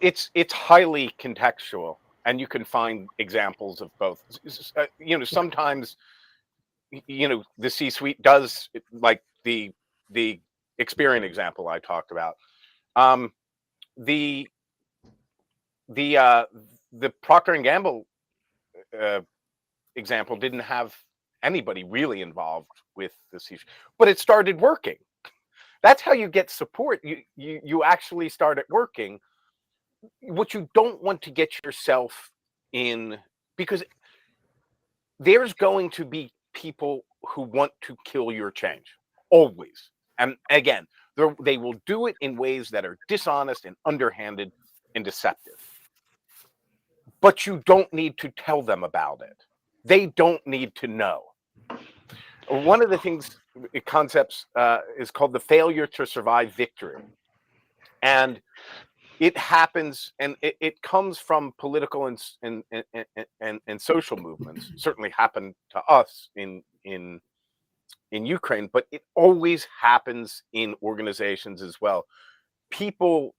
It's highly contextual, and you can find examples of both. Sometimes, the C-suite does, like the Experian example I talked about. The Procter and Gamble example didn't have anybody really involved with the C-suite, but it started working. That's how you get support. You actually start it working. What you don't want to get yourself in, because there's going to be people who want to kill your change, always. And again, they will do it in ways that are dishonest and underhanded and deceptive. But you don't need to tell them about it. They don't need to know. One of the concepts is called the failure to survive victory. And it happens, and it comes from political and social movements. Certainly happened to us in Ukraine, but it always happens in organizations as well. People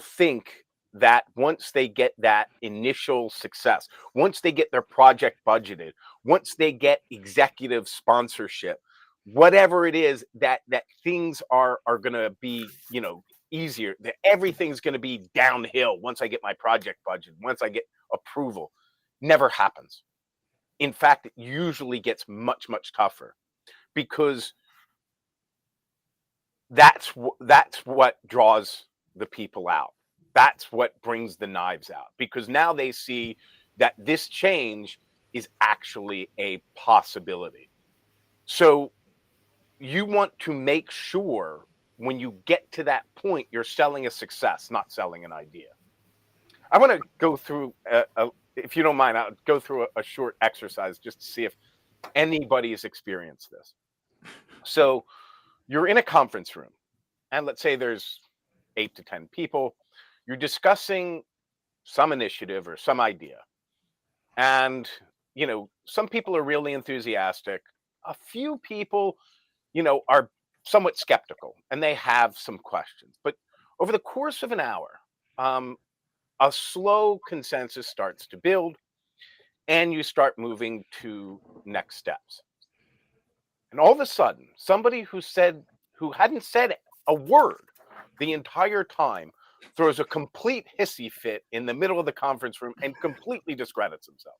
think that once they get that initial success, once they get their project budgeted, once they get executive sponsorship, whatever it is, that things are going to be, easier, that everything's going to be downhill once I get my project budget, once I get approval. Never happens. In fact, it usually gets much, much tougher, because that's what draws the people out. That's what brings the knives out, because now they see that this change is actually a possibility. So you want to make sure when you get to that point, you're selling a success, not selling an idea. I want to go through, if you don't mind, I'll go through a short exercise just to see if anybody has experienced this. So you're in a conference room, and let's say there's 8 to 10 people. You're discussing some initiative or some idea. And, some people are really enthusiastic. A few people, are somewhat skeptical, and they have some questions. But over the course of an hour, a slow consensus starts to build. and you start moving to next steps. And all of a sudden, somebody who hadn't said a word the entire time throws a complete hissy fit in the middle of the conference room and completely discredits themselves.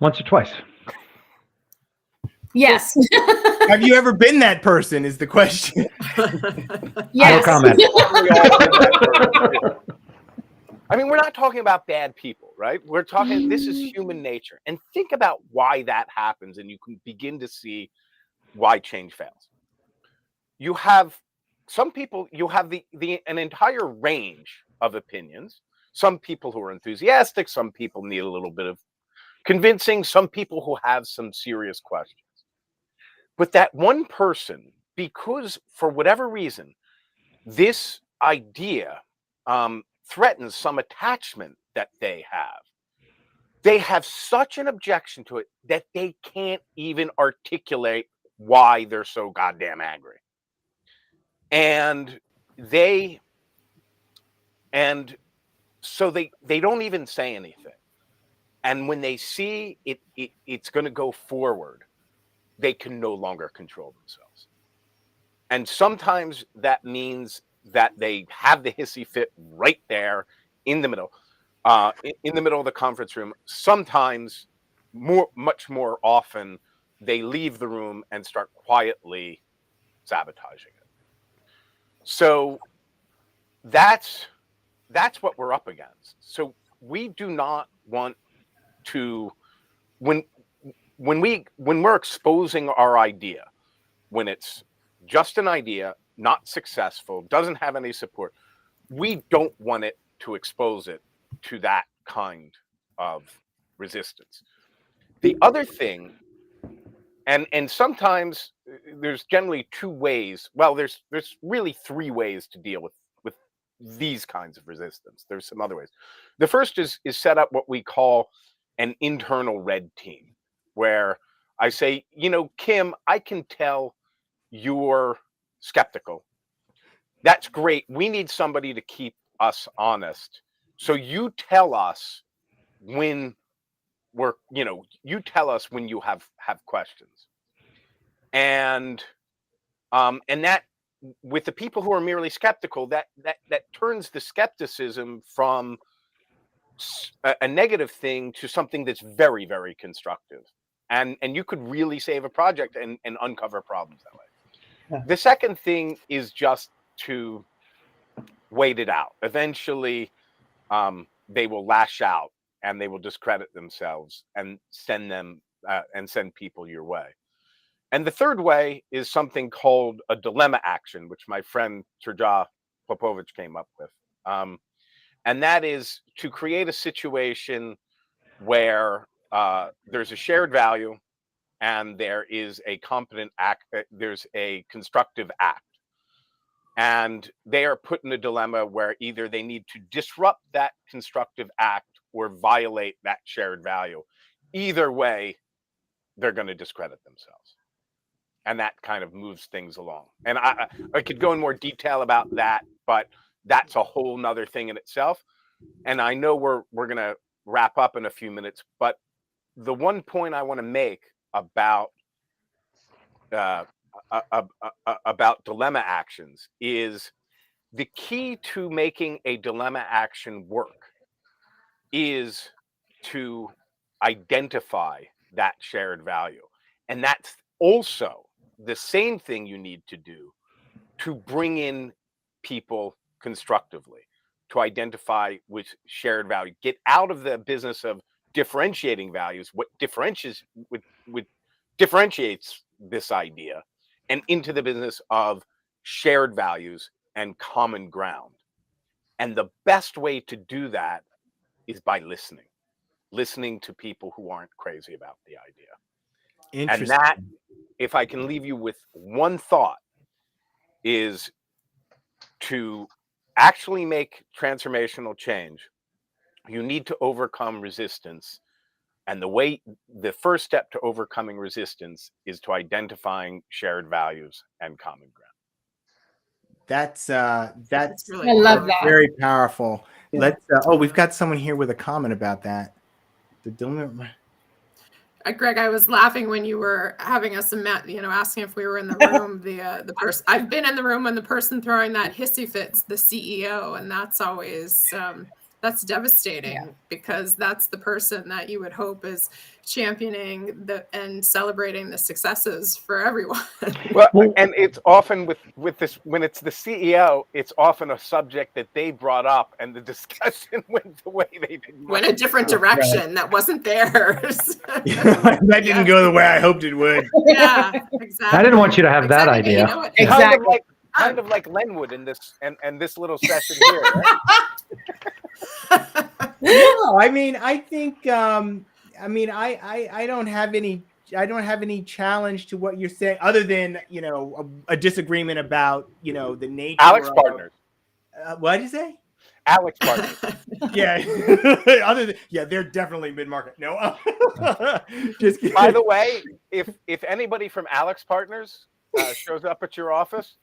Once or twice. Yes. Have you ever been that person is the question. Yes. No comment. I mean, we're not talking about bad people, right? We're talking, this is human nature. And think about why that happens, and you can begin to see why change fails. You have some people, you have an entire range of opinions. Some people who are enthusiastic, some people need a little bit of convincing, some people who have some serious questions. But that one person, because for whatever reason, this idea threatens some attachment that they have such an objection to it that they can't even articulate why they're so goddamn angry. And so they don't even say anything. And when they see it's going to go forward, they can no longer control themselves. And sometimes that means that they have the hissy fit right there in the middle of the conference room. Sometimes, much more often, they leave the room and start quietly sabotaging it. So that's what we're up against. So we do not want to, when we're exposing our idea, when it's just an idea, not successful, doesn't have any support, we don't want it to expose it to that kind of resistance. The other thing, and sometimes there's generally two ways. Well, there's really three ways to deal with these kinds of resistance. There's some other ways. The first is set up what we call an internal red team, where I say, Kim, I can tell you're skeptical. That's great. We need somebody to keep us honest. So you tell us when you tell us when you have questions. And that, with the people who are merely skeptical, that turns the skepticism from a negative thing to something that's very, very constructive. And you could really save a project and uncover problems that way. Yeah. The second thing is just to wait it out. Eventually, they will lash out and they will discredit themselves and send people your way. And the third way is something called a dilemma action, which my friend Tracie Popovich came up with. And that is to create a situation where there's a shared value and there is a competent act, there's a constructive act. And they are put in a dilemma where either they need to disrupt that constructive act or violate that shared value. Either way, they're going to discredit themselves. And that kind of moves things along. And I could go in more detail about that, but that's a whole nother thing in itself. And I know we're going to wrap up in a few minutes, but the one point I want to make about dilemma actions is the key to making a dilemma action work is to identify that shared value. And that's also the same thing you need to do to bring in people constructively, to identify which shared value, get out of the business of differentiating values, what differentiates this idea, and into the business of shared values and common ground. And the best way to do that is by listening to people who aren't crazy about the idea. And that, if I can leave you with one thought, is to actually make transformational change, you need to overcome resistance. And the first step to overcoming resistance is to identifying shared values and common ground. That's really I love that. Very powerful. Yeah. We've got someone here with a comment about that. The dilemma. Greg, I was laughing when you were having us, asking if we were in the room. The person I've been in the room when the person throwing that hissy fit's the CEO, and that's always that's devastating because that's the person that you would hope is championing and celebrating the successes for everyone. Well, and it's often with this, when it's the CEO, it's often a subject that they brought up, and the discussion went the way they didn't. Went a different direction that wasn't theirs. That didn't go the way I hoped it would. Yeah, exactly. I didn't want you to have that idea. You know what? Exactly. Kind of like Lenwood in this and this little session here. Right? No, I mean, I think, I don't have any challenge to what you're saying, other than a disagreement about the nature. Alex Partners. What did you say? Alex Partners. Yeah. They're definitely mid-market. No. Just kidding. By the way, if anybody from Alex Partners shows up at your office,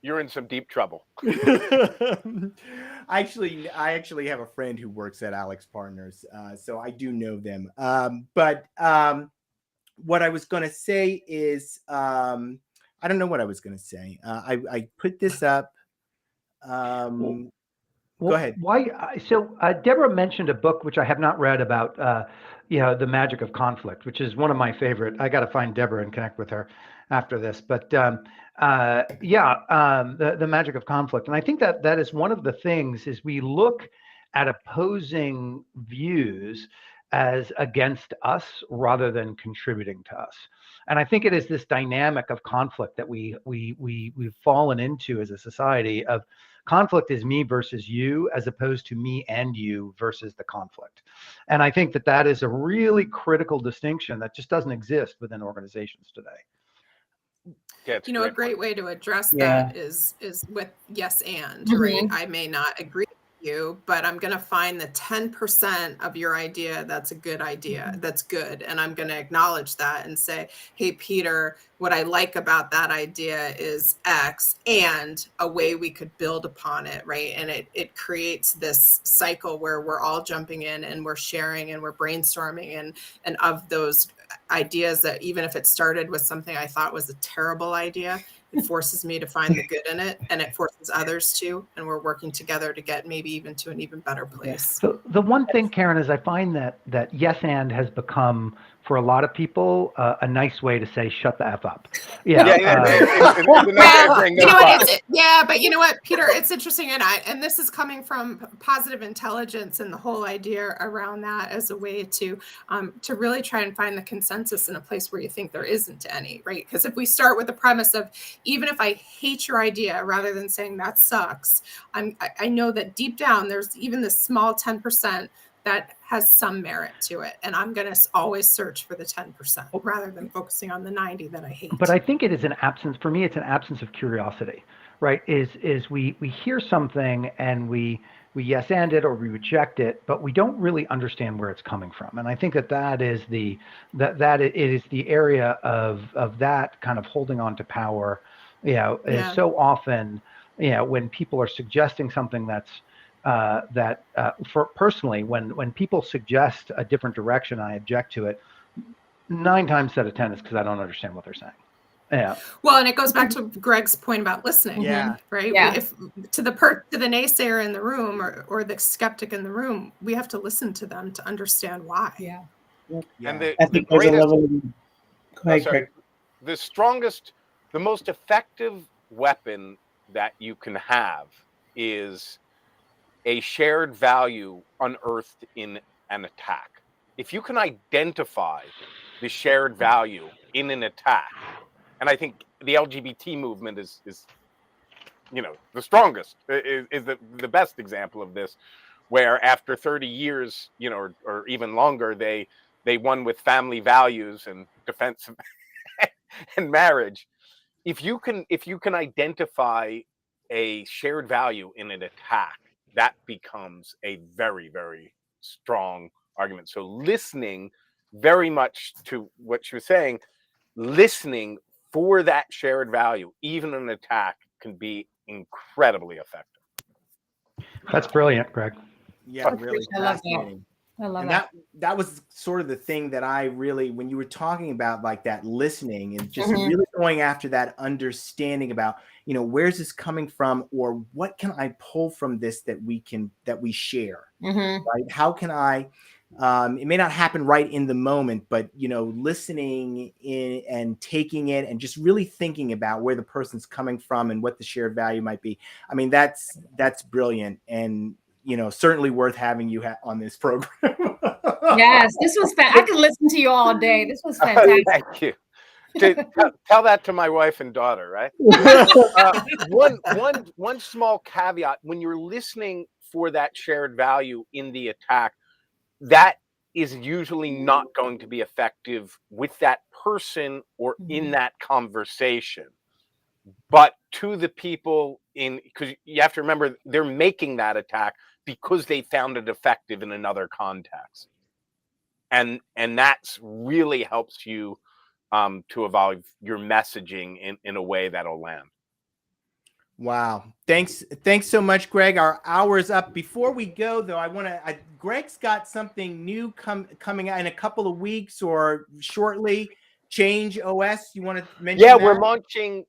you're in some deep trouble. I actually have a friend who works at Alex Partners, so I do know them. But what I was going to say is, I don't know what I was going to say. I put this up. Go ahead. Why? So Deborah mentioned a book which I have not read about, The Magic of Conflict, which is one of my favorite. I got to find Deborah and connect with her after this. But the Magic of Conflict, and I think that is one of the things is we look at opposing views as against us rather than contributing to us. And I think it is this dynamic of conflict that we've fallen into as a society of conflict is me versus you, as opposed to me and you versus the conflict. And I think that is a really critical distinction that just doesn't exist within organizations today. Yeah, a great way to address that is with yes and, right? I may not agree with you, but I'm going to find the 10% of your idea that's a good idea, that's good. And I'm going to acknowledge that and say, hey, Peter, what I like about that idea is X, and a way we could build upon it, right? And it creates this cycle where we're all jumping in and we're sharing and we're brainstorming and of those ideas that even if it started with something I thought was a terrible idea, it forces me to find the good in it, and it forces others to, and we're working together to get maybe even to an even better place. So the one thing, Karen, is I find that yes and has become, for a lot of people, a nice way to say shut the F up. But you know what, Peter, it's interesting, and this is coming from positive intelligence and the whole idea around that as a way to really try and find the consensus in a place where you think there isn't any, right? Because if we start with the premise of even if I hate your idea, rather than saying that sucks, I know that deep down there's even this small 10% that has some merit to it, and I'm going to always search for the 10% rather than focusing on the 90 that I hate. But I think it is an absence. For me, it's an absence of curiosity, right? Is we hear something and we yes and it or we reject it, but we don't really understand where it's coming from. And I think that is the area of that kind of holding on to power. Is so often, when people are suggesting something that's for personally, when people suggest a different direction, I object to it. 9 times out of 10 is because I don't understand what they're saying. Yeah. Well, and it goes back to Greg's point about listening. Yeah. Right. Yeah. If to the naysayer in the room or the skeptic in the room, we have to listen to them to understand why. Yeah. And the strongest, the most effective weapon that you can have is a shared value unearthed in an attack. If you can identify the shared value in an attack, and I think the LGBT movement is the strongest, is the best example of this, where after 30 years, or even longer, they won with family values and defense and marriage. If you can identify a shared value in an attack, that becomes a very, very strong argument. So listening, very much to what she was saying, listening for that shared value, even in an attack, can be incredibly effective. That's brilliant, Greg. Yeah, really I love fascinating. I love And that. that was sort of the thing that I really, when you were talking about like that listening and just Mhm. really going after that understanding about, you know, where's this coming from, or what can I pull from this that we share, Mhm. right? How can I, it may not happen right in the moment, but, you know, listening in and taking it and just really thinking about where the person's coming from and what the shared value might be. I mean, that's brilliant. And, you know, certainly worth having you on this program. Yes, this was I could listen to you all day. This was fantastic. Thank you. Tell that to my wife and daughter, right? One small caveat: when you're listening for that shared value in the attack, that is usually not going to be effective with that person or in that conversation. But to the people because you have to remember they're making that attack because they found it effective in another context, and that's really helps you to evolve your messaging in a way that'll land. Wow. Thanks so much, Greg. Our hour is up. Before we go, though, Greg's got something new coming out in a couple of weeks or shortly. Change OS. You want to mention Yeah, that? we're launching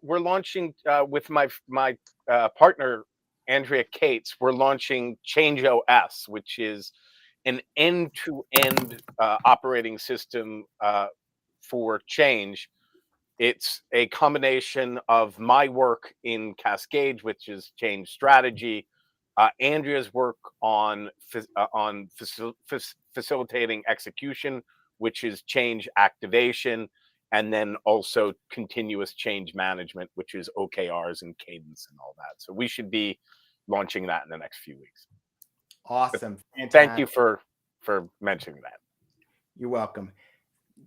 with my partner Andrea Cates. We're launching Change OS, which is an end-to-end operating system for change. It's a combination of my work in Cascades, which is change strategy, Andrea's work on facilitating execution, which is change activation, and then also continuous change management, which is OKRs and cadence and all that. So we should be launching that in the next few weeks. Awesome. Thank you for mentioning that. You're welcome.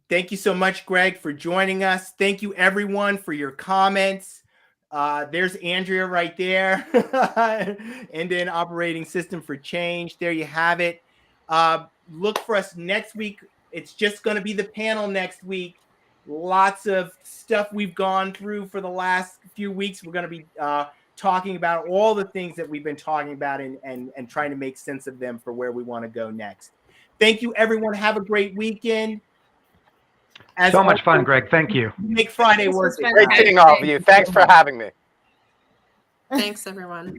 Thank you so much, Greg, for joining us. Thank you, everyone, for your comments. There's Andrea right there. End-to-end operating system for change. There you have it. Look for us next week. It's just going to be the panel next week. Lots of stuff we've gone through for the last few weeks. We're going to be talking about all the things that we've been talking about and trying to make sense of them for where we want to go next. Thank you, everyone. Have a great weekend. So much fun, Greg. Thank you. Make Friday This worth was it. Great seeing all of you. Thanks for having me. Thanks, everyone.